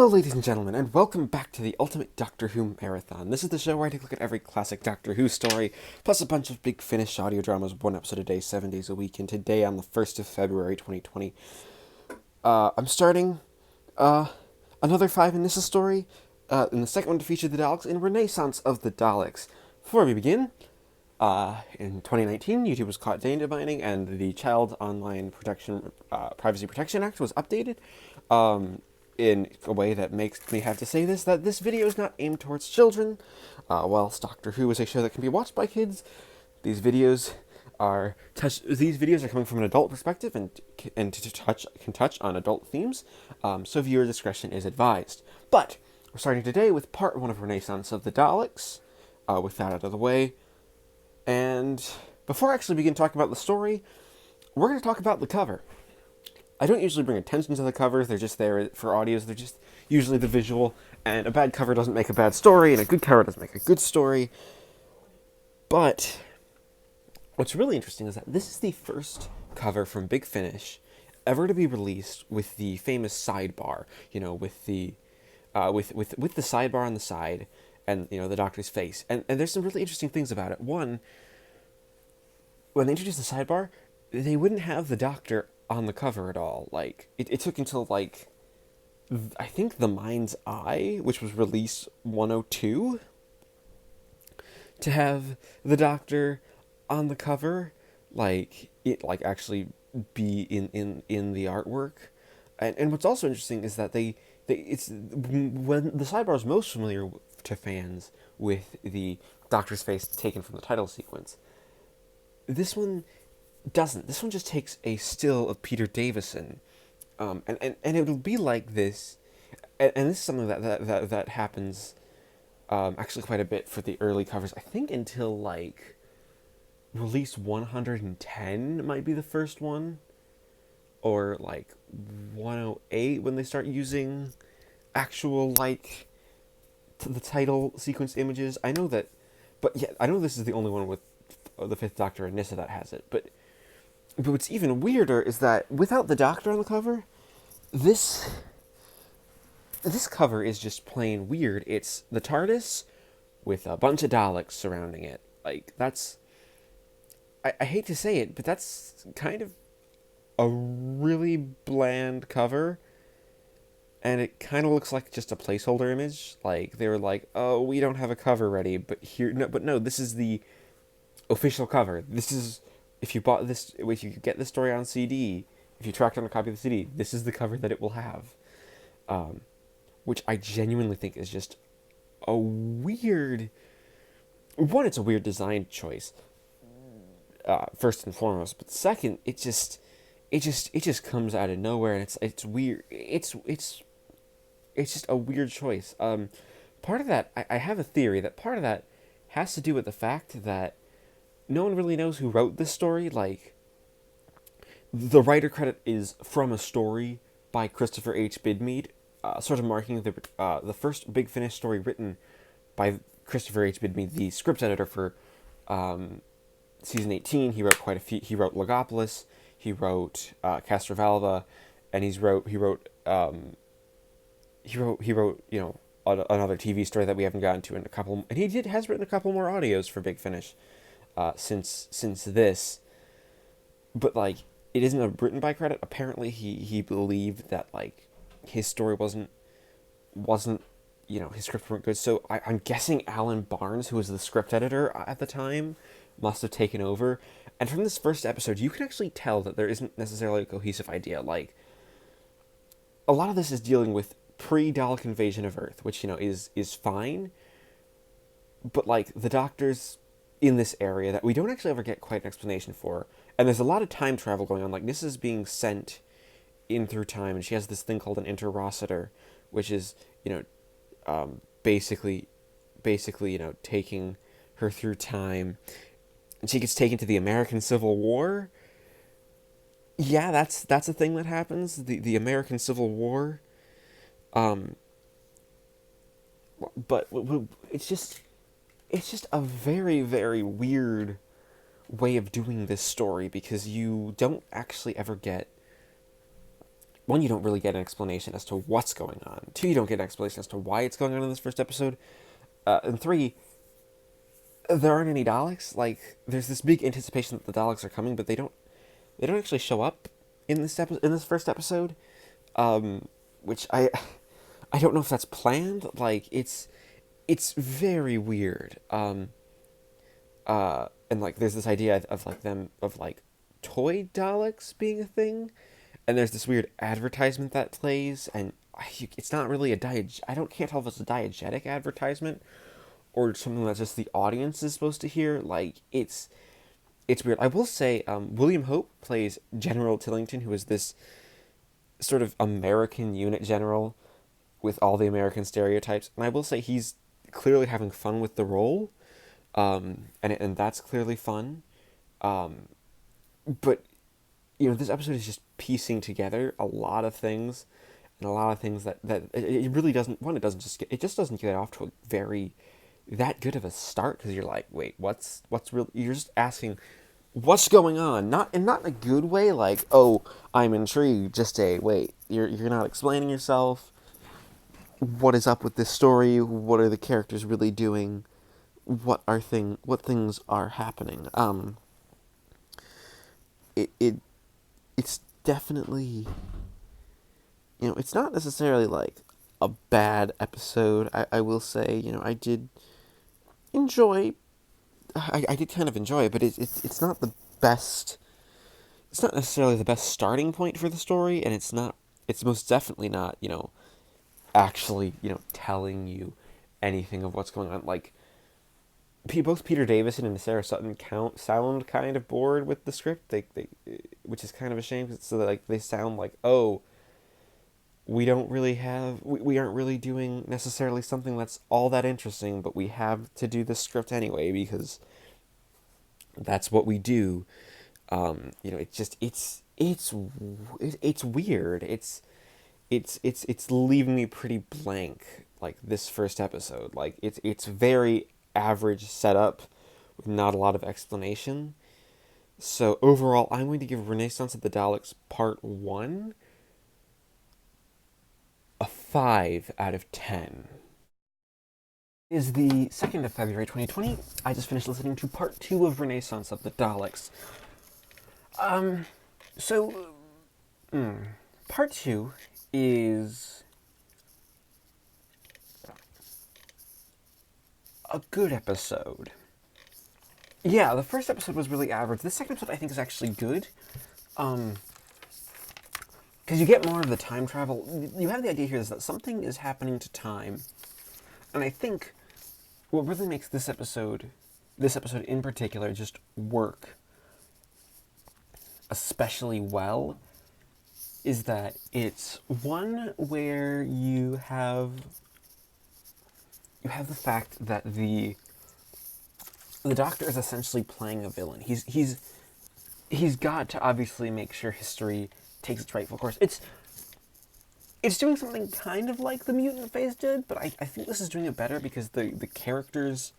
Hello, ladies and gentlemen, and welcome back to the Ultimate Doctor Who Marathon. This is the show where I take a look at every classic Doctor Who story, plus a bunch of big Finnish audio dramas, one episode a day, 7 days a week, and today on the 1st of February, 2020, I'm starting, another 5 in Nyssa story, in the second one to feature the Daleks in Renaissance of the Daleks. Before we begin, in 2019, YouTube was caught data mining, and the Child Online Privacy Protection Act was updated, in a way that makes me have to say that this video is not aimed towards children. Whilst Doctor Who is a show that can be watched by kids, these videos are coming from an adult perspective and can touch on adult themes, so viewer discretion is advised. But we're starting today with part 1 of Renaissance of the Daleks, with that out of the way. And before I actually begin talking about the story, we're going to talk about the cover. I don't usually bring attention to the covers, they're just there for audios, they're just usually the visual, and a bad cover doesn't make a bad story, and a good cover doesn't make a good story. But what's really interesting is that this is the first cover from Big Finish ever to be released with the famous sidebar, with the sidebar on the side, and, the Doctor's face. And there's some really interesting things about it. One, when they introduced the sidebar, they wouldn't have the Doctor on the cover at all. It took until, I think The Mind's Eye, which was release 102, to have the Doctor on the cover, actually be in the artwork. And what's also interesting is that it's when the sidebar is most familiar to fans with the Doctor's face taken from the title sequence. This one doesn't. This one just takes a still of Peter Davison, and it'll be like this, and this is something that happens actually quite a bit for the early covers. I think until release 110 might be the first one, or 108 when they start using actual the title sequence images. I know this is the only one with the Fifth Doctor and Nyssa that has it, but what's even weirder is that without the Doctor on the cover, this cover is just plain weird. It's the TARDIS with a bunch of Daleks surrounding it. I hate to say it, but that's kind of a really bland cover, and it kind of looks like just a placeholder image. They were like, oh, we don't have a cover ready, but this is the official cover. This is, if you get this story on CD, if you track down a copy of the CD, this is the cover that it will have. Which I genuinely think is just a weird... One, it's a weird design choice, first and foremost. But second, it just comes out of nowhere, and it's weird. It's just a weird choice. Part of that, I have a theory that part of that has to do with the fact that no one really knows who wrote this story. The writer credit is from a story by Christopher H. Bidmead, sort of marking the first Big Finish story written by Christopher H. Bidmead, the script editor for season 18. He wrote quite a few. He wrote Logopolis. He wrote Castrovalva, and he wrote another TV story that we haven't gotten to in a couple. And he has written a couple more audios for Big Finish. Since this, but it isn't written by credit. Apparently he believed that his story wasn't his scripts weren't good. So I'm guessing Alan Barnes, who was the script editor at the time, must have taken over. And from this first episode, you can actually tell that there isn't necessarily a cohesive idea. A lot of this is dealing with pre-Dalek invasion of Earth, which is fine, but the Doctor's in this area that we don't actually ever get quite an explanation for. And there's a lot of time travel going on. Nyssa's being sent in through time, and she has this thing called an interrocitor, which is, basically, taking her through time. And she gets taken to the American Civil War. Yeah, that's a thing that happens. The American Civil War. But it's just a very, very weird way of doing this story, because you don't actually ever get one, you don't really get an explanation as to what's going on. Two, you don't get an explanation as to why it's going on in this first episode. And three, there aren't any Daleks. Like, there's this big anticipation that the Daleks are coming, but they don't actually show up in this first episode. Which I don't know if that's planned. Like, it's very weird. And like, there's this idea of like them of like toy Daleks being a thing, and there's this weird advertisement that plays, and it's not really I can't tell if it's a diegetic advertisement or something that just the audience is supposed to hear. Like, it's weird. I will say, William Hope plays General Tillington, who is this sort of American unit general with all the American stereotypes, and I will say he's clearly having fun with the role, and that's clearly fun, but this episode is just piecing together a lot of things, and a lot of things that it really doesn't. It just doesn't get off to a very that good of a start, because you're like, wait, what's real? You're just asking, what's going on? Not in a good way, like, oh, I'm intrigued. Just wait, you're not explaining yourself. What is up with this story? What are the characters really doing? What things are happening? It's definitely, it's not necessarily like a bad episode. I will say, I did enjoy. I did kind of enjoy it, but it's not the best. It's not necessarily the best starting point for the story, and it's most definitely not, actually, telling you anything of what's going on. Like, both Peter Davison and Sarah Sutton sound kind of bored with the script. They which is kind of a shame. So that, like, they sound like, oh, we aren't really doing necessarily something that's all that interesting, but we have to do this script anyway because that's what we do. It's weird. It's leaving me pretty blank, like, this first episode. Like, it's very average setup with not a lot of explanation. So overall, I'm going to give Renaissance of the Daleks Part 1 a 5 out of 10. It is the 2nd of February 2020. I just finished listening to Part 2 of Renaissance of the Daleks. Part 2 is a good episode. Yeah, the first episode was really average. The second episode, I think, is actually good. Because you get more of the time travel. You have the idea here is that something is happening to time. And I think what really makes this episode in particular, just work especially well, is that it's one where you have the fact that the Doctor is essentially playing a villain. He's got to obviously make sure history takes its rightful course. It's doing something kind of like the mutant phase did, but I think this is doing it better because the characters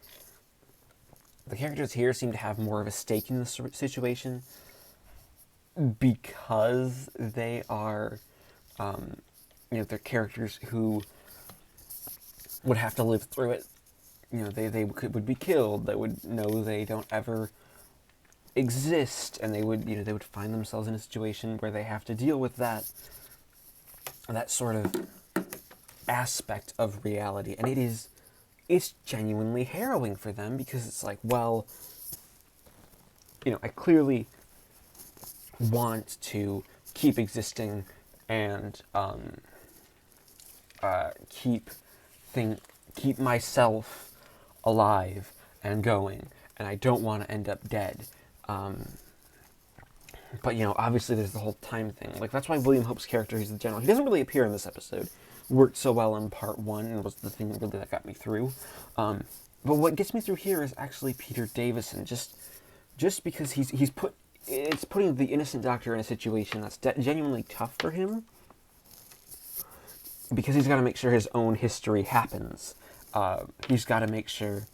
here seem to have more of a stake in the situation because they are, they're characters who would have to live through it. They would be killed. They would know they don't ever exist, and they would find themselves in a situation where they have to deal with that sort of aspect of reality, and it's genuinely harrowing for them because it's like, well, I clearly want to keep existing and keep myself alive and going, and I don't want to end up dead. But, obviously there's the whole time thing. Like, that's why William Hope's character, he's the general. He doesn't really appear in this episode. Worked so well in Part 1 and was the thing really that got me through. But what gets me through here is actually Peter Davison. Just because it's putting the innocent Doctor in a situation that's genuinely tough for him. Because he's got to make sure his own history happens. He's got to make sure,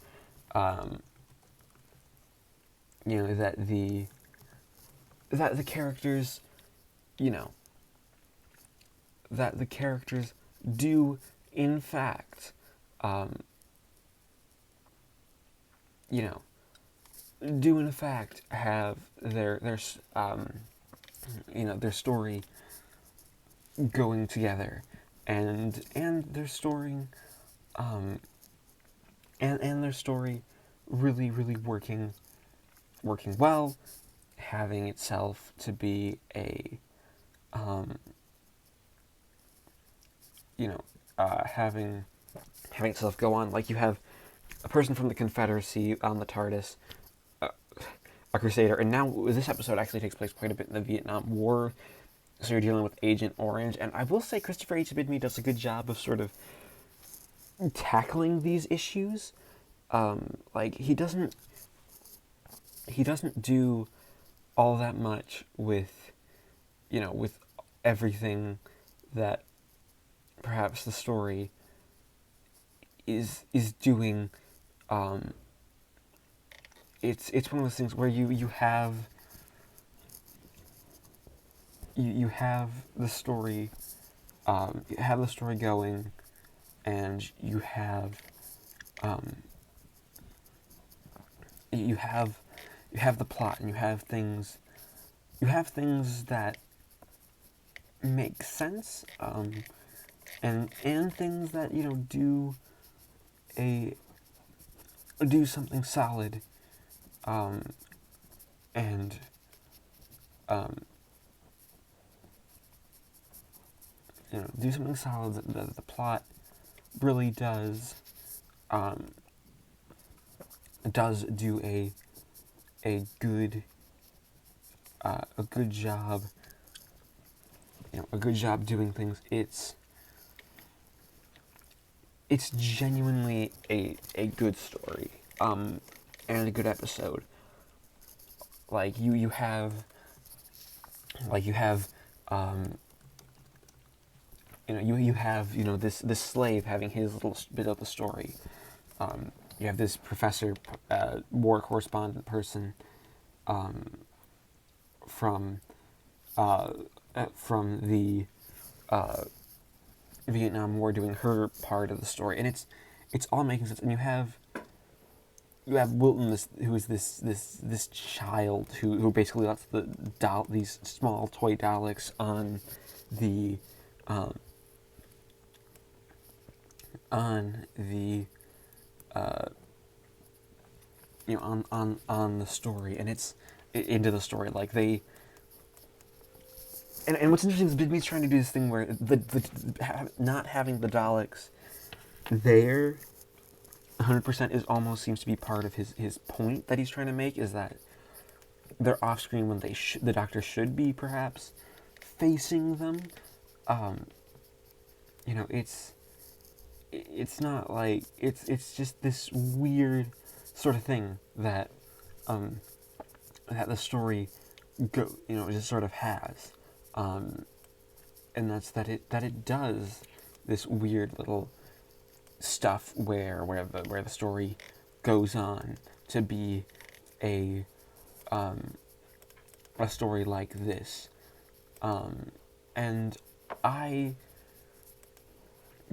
that the characters, that the characters do, in fact, have their story going together, and their story, and their story really working well, having itself to be a having itself go on. Like, you have a person from the Confederacy on the TARDIS, a crusader, and now this episode actually takes place quite a bit in the Vietnam War, so you're dealing with Agent Orange, and I will say Christopher H. Bidmead does a good job of sort of tackling these issues. Like, he doesn't do all that much with everything that perhaps the story is doing. It's one of those things where you have the story, going, and you have the plot, and you have things that make sense, and things that do something solid, and do something solid that the plot really does do a good job, doing things. It's genuinely a good story, and a good episode. Like, you have this slave having his little bit of the story. You have this professor, war correspondent person, from the Vietnam War, doing her part of the story, and it's all making sense. And you have Wilton, who is this child who basically lets these small toy Daleks on the on the story, and it's into the story. Like, they and what's interesting is Bidmead's trying to do this thing where not having the Daleks there 100% is almost seems to be part of his point that he's trying to make, is that they're off screen when the Doctor should be perhaps facing them. It's not like it's just this weird sort of thing that that the story just sort of has, and that's that it does this weird little stuff where the story goes on to be a story like this, and I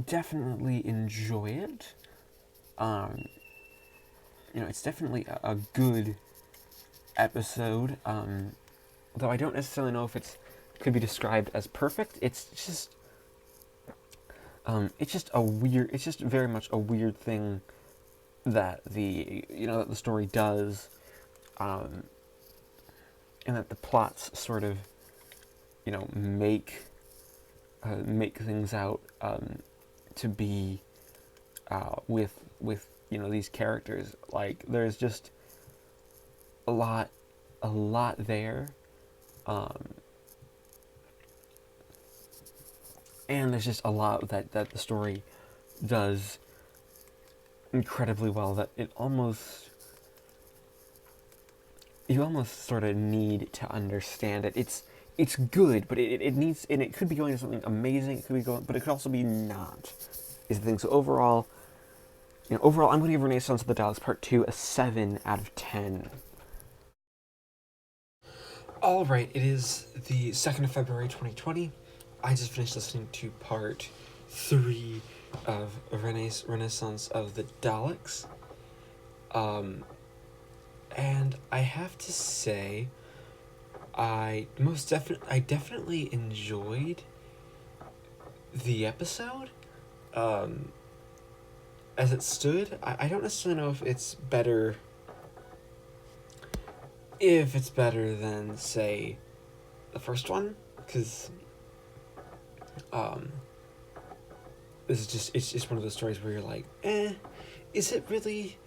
definitely enjoy it. It's definitely a good episode, though I don't necessarily know if could be described as perfect. It's just very much a weird thing that that the story does, and that the plots sort of make things out to be with these characters. Like, there's just a lot there, and there's just a lot that the story does incredibly well, that you almost sort of need to understand it. It's good, but it needs, and it could be going to something amazing. But it could also be not. Is the thing. So overall, I'm going to give Renaissance of the Daleks Part 2 a 7 out of 10. All right, it is the 2nd of February, 2020. I just finished listening to part 3 of Renaissance of the Daleks. And I have to say, I definitely enjoyed the episode. As it stood, I don't necessarily know if it's better than, say, the first one, because this is just, it's just one of those stories where you're like, is it really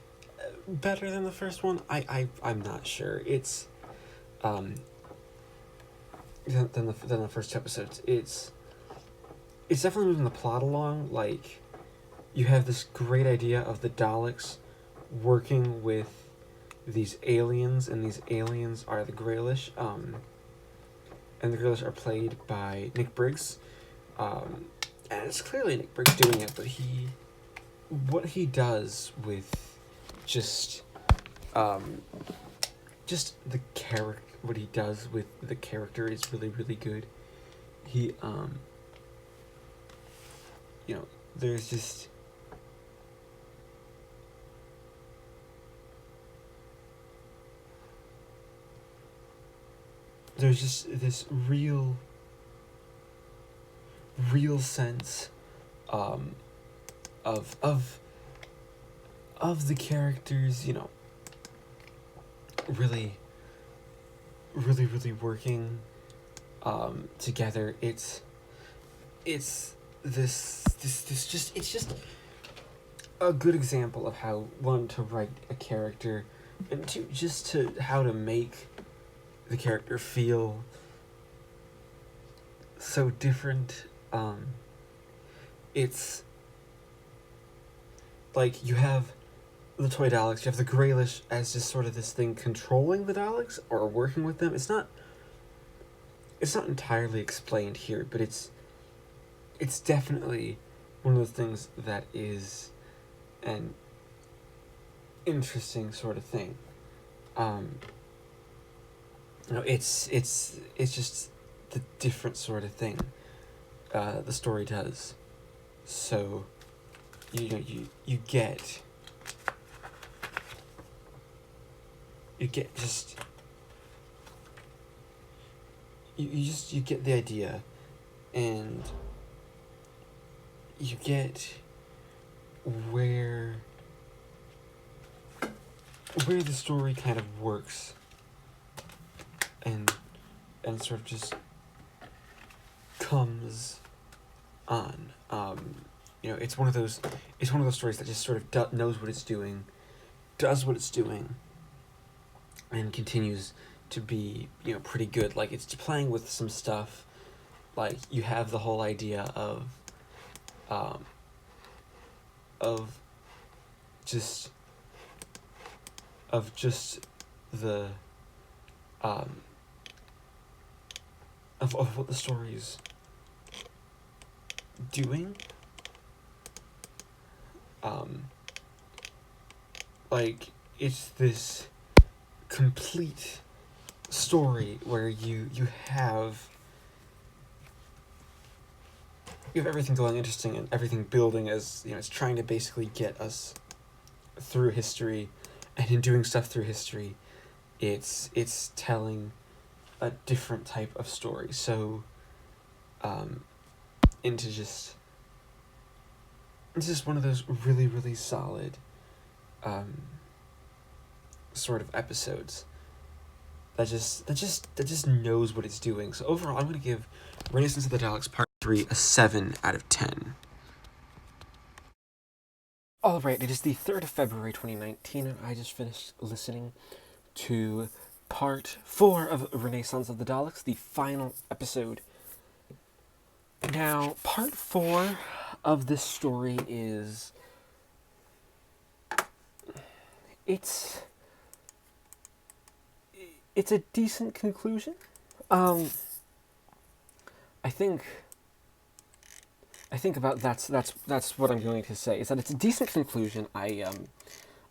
better than the first one? I'm not sure. It's than the first two episodes. It's definitely moving the plot along. Like, you have this great idea of the Daleks working with these aliens, and these aliens are the Greylish, and the Greylish are played by Nick Briggs, and it's clearly Nick Briggs doing it, but what he does with just the character, what he does with the character is really, really good. He, there's just, this real sense of the characters, really working together. It's just a good example of how, one, to write a character, and two, just to how to make the character feel so different. It's like, you have the toy Daleks, you have the Greylish as just sort of this thing controlling the Daleks or working with them. It's not entirely explained here, but it's definitely one of those things that is an interesting sort of thing. It's just the different sort of thing the story does. So, you get just you get the idea, and you get where the story kind of works, and sort of just comes on. It's one of those stories that just sort of knows what it's doing, does what it's doing, and continues to be, pretty good. Like, it's playing with some stuff. Like, you have the whole idea of just the of what the story's doing. Like, it's this complete story where you have everything going interesting and everything building, as it's trying to basically get us through history, and in doing stuff through history, it's telling a different type of story. So it's just one of those really, really solid sort of episodes that just knows what it's doing. So overall, I'm going to give Renaissance of the Daleks Part 3 a 7 out of 10. Alright, it is the 3rd of February 2019, and I just finished listening to Part 4 of Renaissance of the Daleks, the final episode. Now, Part 4 of this story is... It's a decent conclusion. I think about that's what I'm going to say, is that it's a decent conclusion. I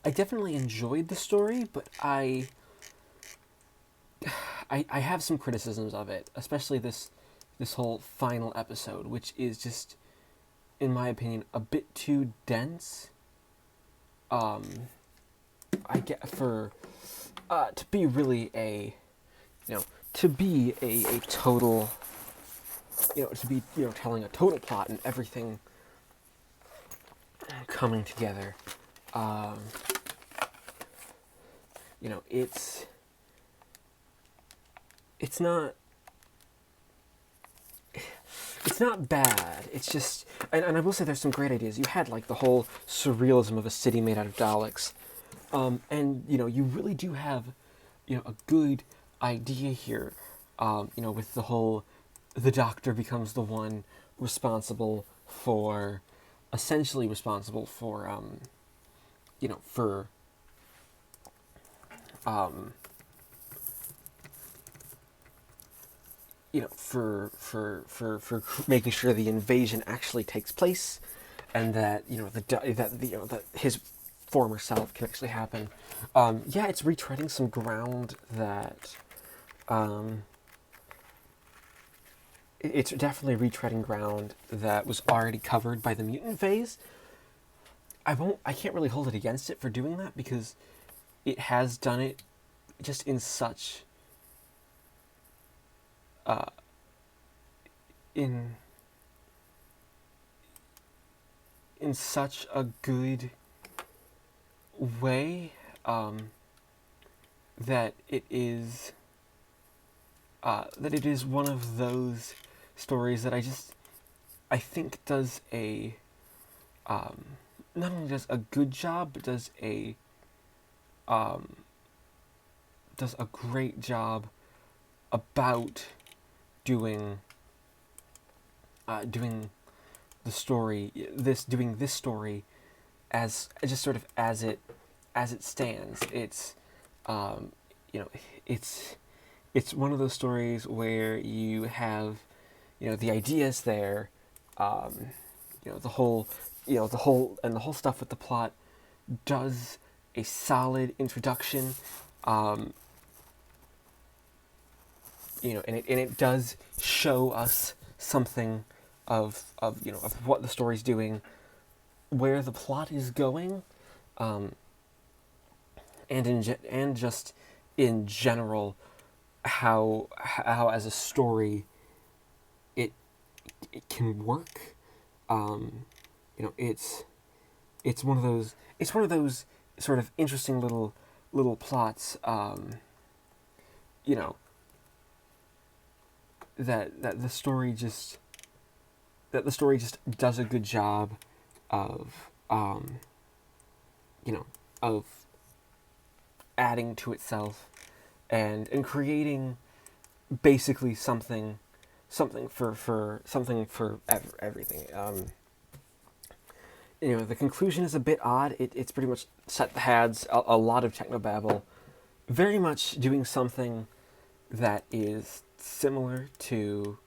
definitely enjoyed the story, but I have some criticisms of it, especially this this whole final episode, which is just, in my opinion, a bit too dense. I get for to be really a, to be a total, to be telling a total plot and everything coming together. It's not. It's not bad. It's just, and I will say there's some great ideas. You had like the whole surrealism of a city made out of Daleks, and you really do have, a good idea here. With the whole, the Doctor becomes the one responsible for, essentially responsible for, for for making sure the invasion actually takes place, and that that his former self can actually happen. It's retreading some ground that, it's definitely retreading ground that was already covered by the mutant phase. I can't really hold it against it for doing that, because it has done it just in such in such a good way, that it is one of those stories that I think does a, not only does a good job, but does a great job about doing the story, doing this story as just sort of as it stands. It's it's one of those stories where you have, the ideas there, the whole stuff with the plot does a solid introduction, and it does show us something of what the story's doing, where the plot is going, and just in general how as a story it can work. It's one of those sort of interesting little plots, that the story just does a good job of, of adding to itself, and creating basically something for everything. The conclusion is a bit odd. It's pretty much had a lot of technobabble, very much doing something that is similar to,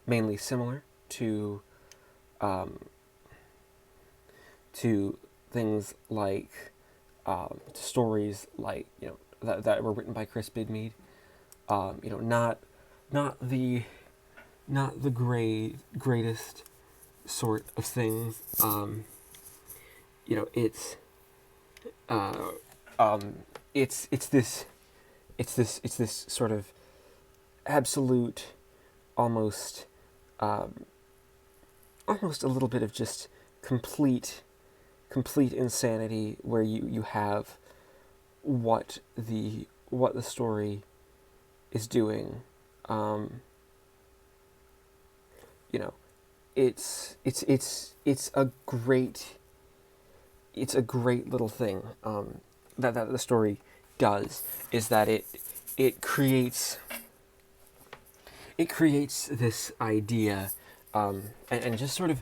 mainly similar to things like, stories like, that were written by Chris Bidmead. Not the greatest sort of things. It's this sort of absolute, almost a little bit of just complete insanity, where you have what the story is doing. It's a great little thing, that the story does, is that it creates this idea, and just sort of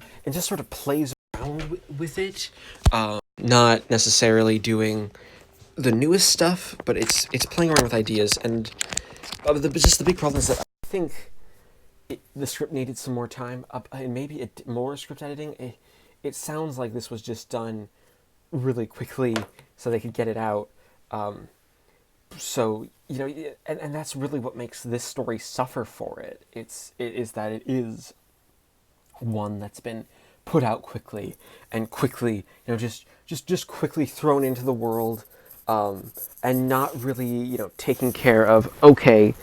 plays around with it, not necessarily doing the newest stuff, but it's playing around with ideas. And the big problem is that I think the script needed some more time, and maybe more script editing. It sounds like this was just done really quickly so they could get it out. So, and that's really what makes this story suffer for it. It is that it is one that's been put out quickly and quickly, just quickly thrown into the world, and not really, taking care of, okay,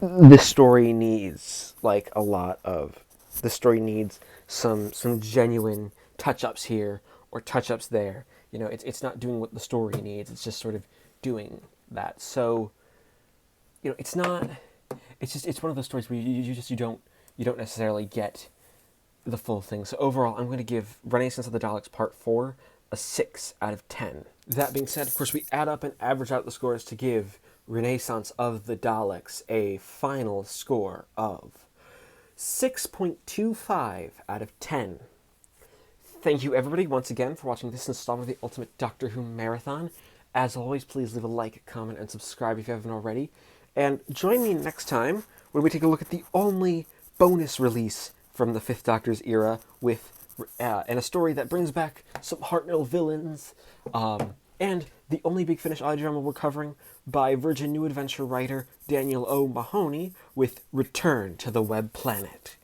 this story needs like a lot of, the story needs some genuine touch-ups here or touch-ups there. It's not doing what the story needs. It's just sort of doing that. So, it's not. It's one of those stories where you don't necessarily get the full thing. So overall, I'm going to give Renaissance of the Daleks Part 4 a 6 out of 10. That being said, of course, we add up and average out the scores to give Renaissance of the Daleks a final score of 6.25 out of 10. Thank you, everybody, once again for watching this installment of the Ultimate Doctor Who Marathon. As always, please leave a like, comment, and subscribe if you haven't already. And join me next time when we take a look at the only bonus release from the Fifth Doctor's era, with and a story that brings back some Hartnell villains, and the only Big Finish audio drama we're covering by Virgin New Adventure writer Daniel O. Mahoney, with Return to the Web Planet.